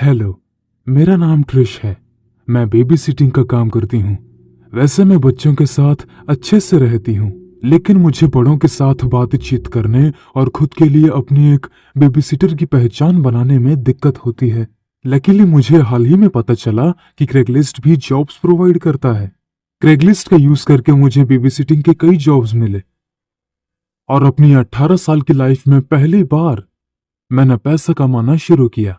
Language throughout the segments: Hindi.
हेलो, मेरा नाम ट्रिश है। मैं बेबी सिटिंग का काम करती हूँ। वैसे मैं बच्चों के साथ अच्छे से रहती हूँ, लेकिन मुझे बड़ों के साथ बातचीत करने और खुद के लिए अपनी एक बेबी सिटर की पहचान बनाने में दिक्कत होती है। लकीली मुझे हाल ही में पता चला कि क्रेगलिस्ट भी जॉब्स प्रोवाइड करता है। क्रेगलिस्ट का यूज करके मुझे बेबी सिटिंग के कई जॉब्स मिले और अपनी 18 साल की लाइफ में पहली बार मैंने पैसा कमाना शुरू किया।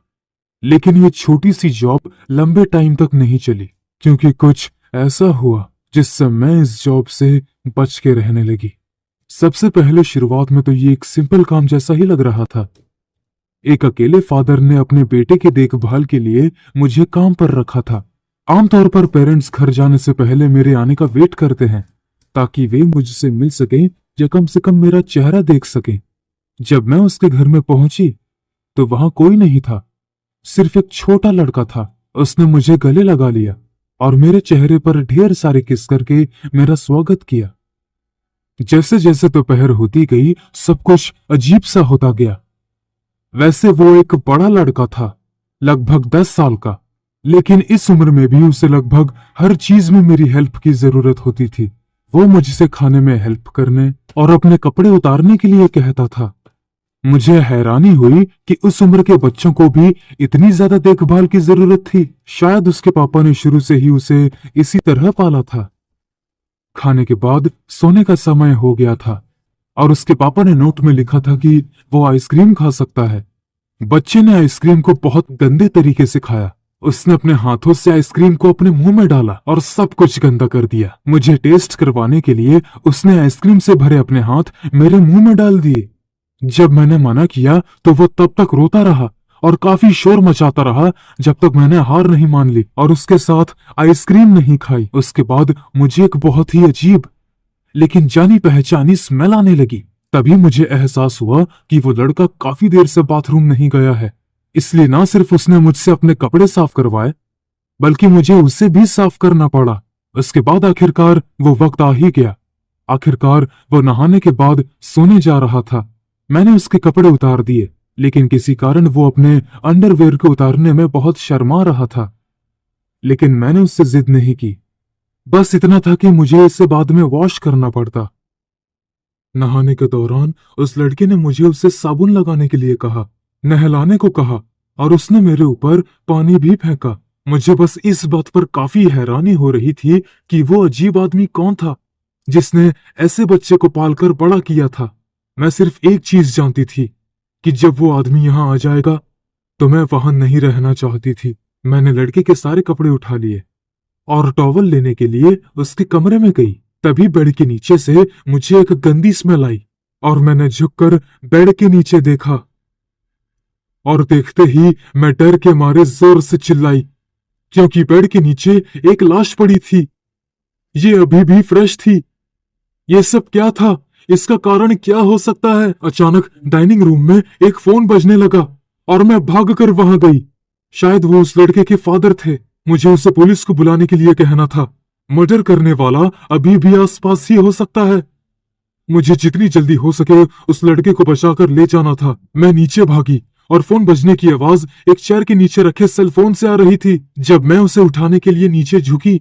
लेकिन ये छोटी सी जॉब लंबे टाइम तक नहीं चली, क्योंकि कुछ ऐसा हुआ जिससे मैं इस जॉब से बच के रहने लगी। सबसे पहले शुरुआत में तो ये एक सिंपल काम जैसा ही लग रहा था। एक अकेले फादर ने अपने बेटे की देखभाल के लिए मुझे काम पर रखा था। आमतौर पर पेरेंट्स घर जाने से पहले मेरे आने का वेट करते हैं ताकि वे मुझसे मिल सकें या कम से कम मेरा चेहरा देख सकें। जब मैं उसके घर में पहुंची तो वहां कोई नहीं था, सिर्फ एक छोटा लड़का था। उसने मुझे गले लगा लिया और मेरे चेहरे पर ढेर सारे किस करके मेरा स्वागत किया। जैसे जैसे दोपहर होती गई सब कुछ अजीब सा होता गया। वैसे वो एक बड़ा लड़का था, लगभग 10 साल का, लेकिन इस उम्र में भी उसे लगभग हर चीज में मेरी हेल्प की जरूरत होती थी। वो मुझसे खाने में हेल्प करने और अपने कपड़े उतारने के लिए कहता था। मुझे हैरानी हुई कि उस उम्र के बच्चों को भी इतनी ज्यादा देखभाल की जरूरत थी। शायद उसके पापा ने शुरू से ही उसे इसी तरह पाला था। खाने के बाद सोने का समय हो गया था और उसके पापा ने नोट में लिखा था कि वो आइसक्रीम खा सकता है। बच्चे ने आइसक्रीम को बहुत गंदे तरीके से खाया। उसने अपने हाथों से आइसक्रीम को अपने मुंह में डाला और सब कुछ गंदा कर दिया। मुझे टेस्ट करवाने के लिए उसने आइसक्रीम से भरे अपने हाथ मेरे मुंह में डाल दिए। जब मैंने मना किया तो वो तब तक रोता रहा और काफी शोर मचाता रहा जब तक मैंने हार नहीं मान ली और उसके साथ आइसक्रीम नहीं खाई। उसके बाद मुझे एक बहुत ही अजीब लेकिन जानी पहचानी स्मेल आने लगी। तभी मुझे एहसास हुआ कि वो लड़का काफी देर से बाथरूम नहीं गया है। इसलिए ना सिर्फ उसने मुझसे अपने कपड़े साफ करवाए, बल्कि मुझे उसे भी साफ करना पड़ा। उसके बाद आखिरकार वो वक्त आ ही गया। आखिरकार वो नहाने के बाद सोने जा रहा था। मैंने उसके कपड़े उतार दिए, लेकिन किसी कारण वो अपने अंडरवेयर को उतारने में बहुत शर्मा रहा था। लेकिन मैंने उससे जिद नहीं की, बस इतना था कि मुझे इसे बाद में वॉश करना पड़ता। नहाने के दौरान उस लड़के ने मुझे उससे साबुन लगाने के लिए कहा, नहलाने को कहा और उसने मेरे ऊपर पानी भी फेंका। मुझे बस इस बात पर काफी हैरानी हो रही थी कि वो अजीब आदमी कौन था जिसने ऐसे बच्चे को पालकर बड़ा किया था। मैं सिर्फ एक चीज जानती थी कि जब वो आदमी यहाँ आ जाएगा तो मैं वहां नहीं रहना चाहती थी। मैंने लड़के के सारे कपड़े उठा लिए और टॉवल लेने के लिए उसके कमरे में गई। तभी बेड के नीचे से मुझे एक गंदी स्मेल आई और मैंने झुककर बेड के नीचे देखा और देखते ही मैं डर के मारे जोर से चिल्लाई, क्योंकि बेड के नीचे एक लाश पड़ी थी। ये अभी भी फ्रेश थी। ये सब क्या था? इसका कारण क्या हो सकता है? अचानक डाइनिंग रूम में एक फोन बजने लगा और मैं भागकर वहां गई। शायद वो उस लड़के के फादर थे। मुझे उसे पुलिस को बुलाने के लिए कहना था। मर्डर करने वाला अभी भी आसपास ही हो सकता है। मुझे जितनी जल्दी हो सके उस लड़के को बचाकर ले जाना था। मैं नीचे भागी और फोन बजने की आवाज एक चेयर के नीचे रखे सेल फोन से आ रही थी। जब मैं उसे उठाने के लिए नीचे झुकी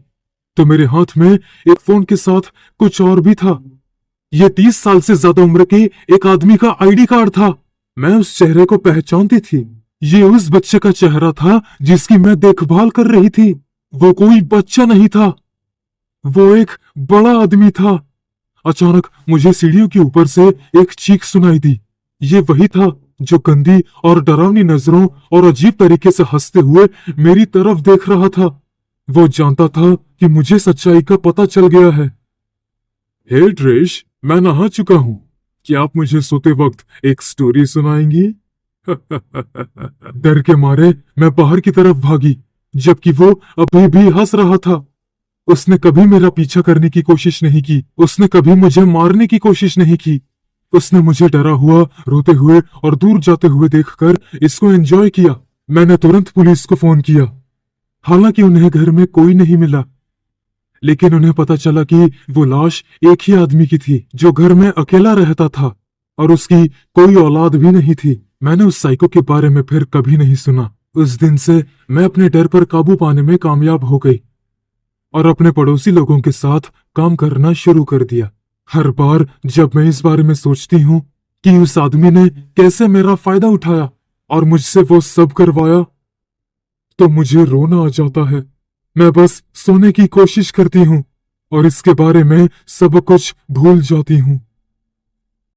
तो मेरे हाथ में एक फोन के साथ कुछ और भी था। यह 30 साल से ज्यादा उम्र के एक आदमी का आईडी कार्ड था। मैं उस चेहरे को पहचानती थी। ये उस बच्चे का चेहरा था जिसकी मैं देखभाल कर रही थी। वो कोई बच्चा नहीं था, वो एक बड़ा आदमी था। अचानक मुझे सीढ़ियों के ऊपर से एक चीख सुनाई दी। ये वही था जो गंदी और डरावनी नजरों और अजीब तरीके से हंसते हुए मेरी तरफ देख रहा था। वो जानता था कि मुझे सच्चाई का पता चल गया है। हे ट्रिश, मैं नहा चुका हूँ। क्या आप मुझे सोते वक्त एक स्टोरी सुनाएंगी? डर के मारे मैं बाहर की तरफ भागी, जबकि वो अभी भी हंस रहा था। उसने कभी मेरा पीछा करने की कोशिश नहीं की। उसने कभी मुझे मारने की कोशिश नहीं की। उसने मुझे डरा हुआ, रोते हुए और दूर जाते हुए देखकर इसको एंजॉय किया। मैंने तुरंत पुलिस को फोन किया। हालांकि उन्हें घर में कोई नहीं मिला, लेकिन उन्हें पता चला कि वो लाश एक ही आदमी की थी जो घर में अकेला रहता था और उसकी कोई औलाद भी नहीं थी। मैंने उस साइको के बारे में फिर कभी नहीं सुना। उस दिन से मैं अपने डर पर काबू पाने में कामयाब हो गई और अपने पड़ोसी लोगों के साथ काम करना शुरू कर दिया। हर बार जब मैं इस बारे में सोचती हूँ कि उस आदमी ने कैसे मेरा फायदा उठाया और मुझसे वो सब करवाया, तो मुझे रोना आ जाता है। मैं बस सोने की कोशिश करती हूँ और इसके बारे में सब कुछ भूल जाती हूँ।